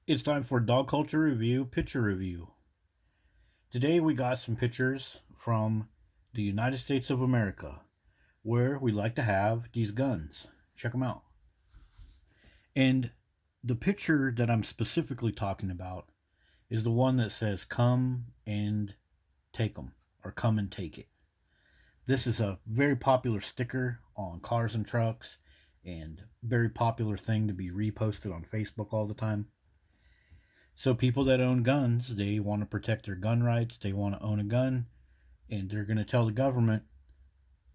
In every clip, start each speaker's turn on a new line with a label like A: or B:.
A: It's time for Dog Culture Review Picture Review. Today we got some pictures from the United States of America where we like to have these guns. Check them out. And the picture that I'm specifically talking about is the one that says come and take them or come and take it. This is a very popular sticker on cars and trucks and very popular thing to be reposted on Facebook all the time. So people that own guns, they want to protect their gun rights. They want to own a gun, and they're going to tell the government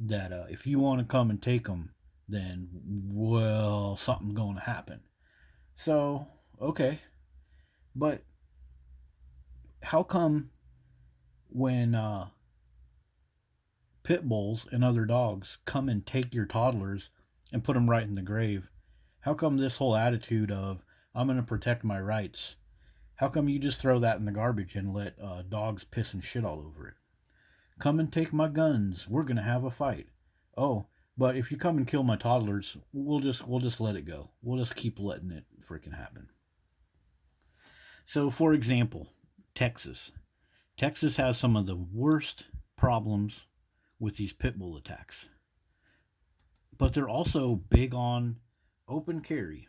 A: that if you want to come and take them, then well, something's going to happen. So okay, but how come when pit bulls and other dogs come and take your toddlers and put them right in the grave? How come this whole attitude of I'm going to protect my rights? How come you just throw that in the garbage and let dogs piss and shit all over it? Come and take my guns. We're gonna have a fight. Oh, but if you come and kill my toddlers, we'll just let it go. We'll just keep letting it freaking happen. So, for example, Texas. Texas has some of the worst problems with these pit bull attacks, but they're also big on open carry.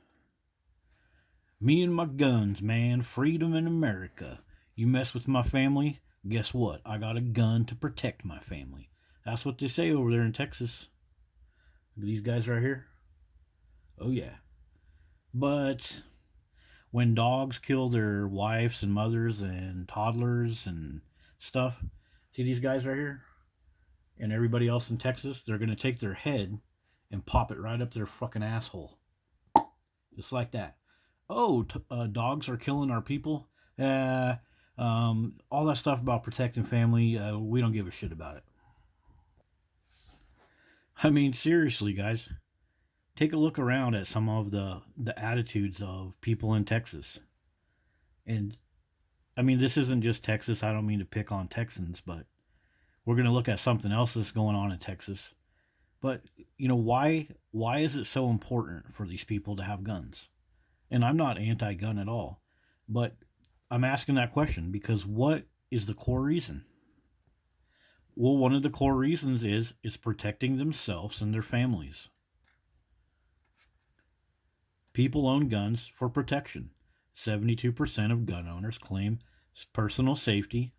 A: Me and my guns, man. Freedom in America. You mess with my family, guess what? I got a gun to protect my family. That's what they say over there in Texas. Look at these guys right here. Oh, yeah. But when dogs kill their wives and mothers and toddlers and stuff, see these guys right here? And everybody else in Texas, they're going to take their head and pop it right up their fucking asshole. Just like that. Oh, dogs are killing our people. All that stuff about protecting family, we don't give a shit about it. I mean, seriously, guys, take a look around at some of the attitudes of people in Texas. And I mean, this isn't just Texas. I don't mean to pick on Texans, but we're going to look at something else that's going on in Texas. But why is it so important for these people to have guns? And I'm not anti-gun at all, but I'm asking that question because what is the core reason? Well, one of the core reasons is protecting themselves and their families. People own guns for protection. 72% of gun owners claim personal safety.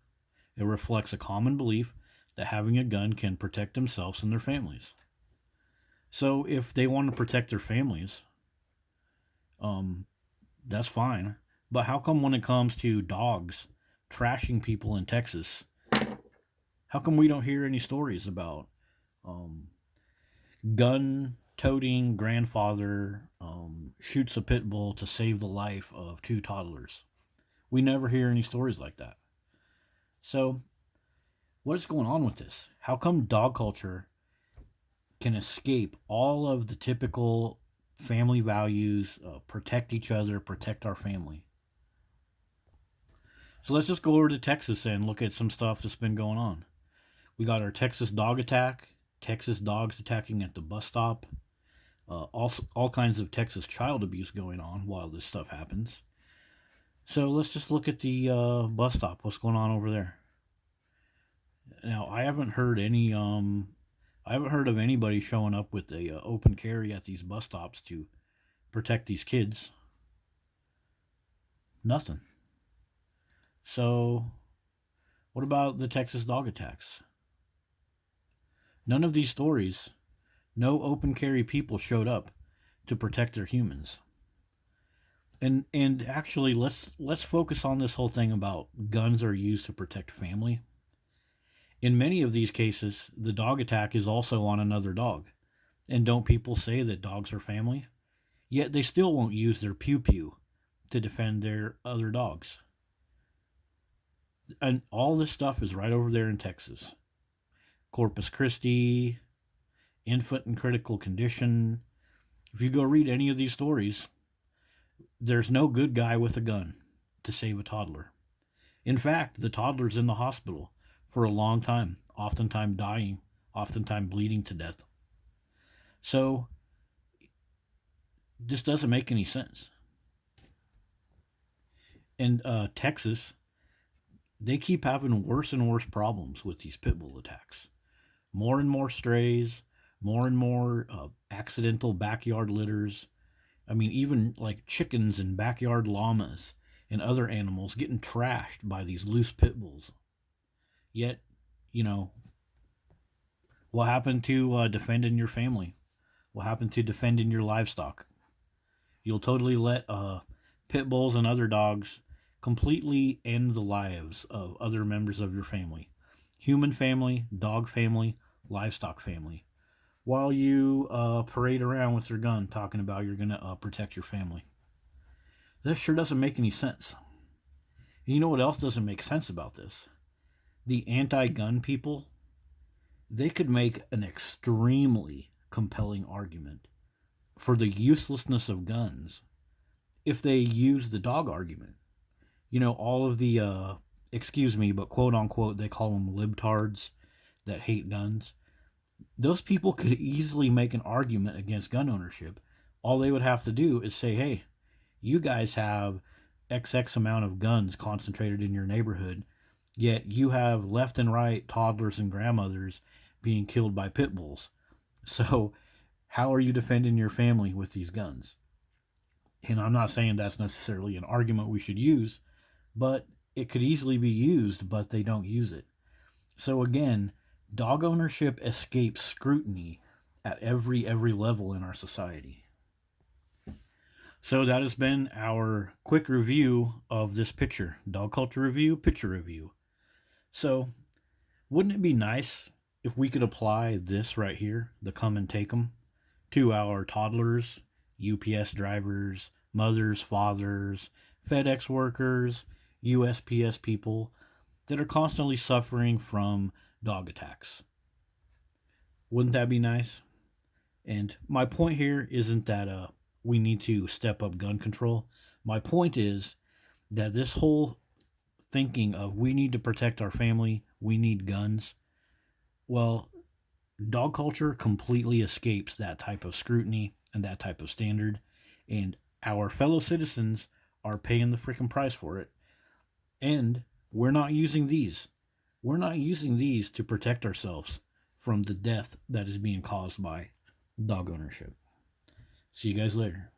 A: It reflects a common belief that having a gun can protect themselves and their families. So if they want to protect their families, um, that's fine. But how come when it comes to dogs trashing people in Texas, how come we don't hear any stories about um, gun toting grandfather shoots a pit bull to save the life of two toddlers? We never hear any stories like that. So, what is going on with this? How come dog culture can escape all of the typical family values, protect each other, protect our family? So let's just go over to Texas and look at some stuff that's been going on. We got our Texas dog attack, Texas dogs attacking at the bus stop, also all kinds of Texas child abuse going on while this stuff happens. So let's just look at the bus stop. What's going on over there? Now I haven't heard of anybody showing up with a open carry at these bus stops to protect these kids. Nothing. So what about the Texas dog attacks? None of these stories, no open carry people showed up to protect their humans. And actually let's focus on this whole thing about guns are used to protect family. In many of these cases, the dog attack is also on another dog. And don't people say that dogs are family? Yet they still won't use their pew pew to defend their other dogs. And all this stuff is right over there in Texas. Corpus Christi, infant in critical condition. If you go read any of these stories, there's no good guy with a gun to save a toddler. In fact, the toddler's in the hospital for a long time, oftentimes dying, oftentimes bleeding to death. So this doesn't make any sense. And Texas, they keep having worse and worse problems with these pit bull attacks. More and more strays, more and more accidental backyard litters. I mean, even like chickens and backyard llamas and other animals getting trashed by these loose pit bulls. Yet, you know, what happened to defending your family? What happened to defending your livestock? You'll totally let pit bulls and other dogs completely end the lives of other members of your family, human family, dog family, livestock family, while you parade around with your gun talking about you're going to protect your family. This sure doesn't make any sense. And you know what else doesn't make sense about this? The anti gun people, they could make an extremely compelling argument for the uselessness of guns if they use the dog argument. You know, all of the, excuse me, but quote unquote, they call them libtards that hate guns. Those people could easily make an argument against gun ownership. All they would have to do is say, hey, you guys have XX amount of guns concentrated in your neighborhood, yet you have left and right toddlers and grandmothers being killed by pit bulls. So, how are you defending your family with these guns? And I'm not saying that's necessarily an argument we should use, but it could easily be used, but they don't use it. So again, dog ownership escapes scrutiny at every level in our society. So that has been our quick review of this picture, dog culture review, picture review. So wouldn't it be nice if we could apply this right here, the come and take 'em, to our toddlers, UPS drivers, mothers, fathers, FedEx workers, USPS people that are constantly suffering from dog attacks? Wouldn't that be nice? And my point here isn't that we need to step up gun control. My point is that this whole thinking of we need to protect our family, we need guns, well, dog culture completely escapes that type of scrutiny and that type of standard. And our fellow citizens are paying the freaking price for it. And we're not using these. We're not using these to protect ourselves from the death that is being caused by dog ownership. See you guys later.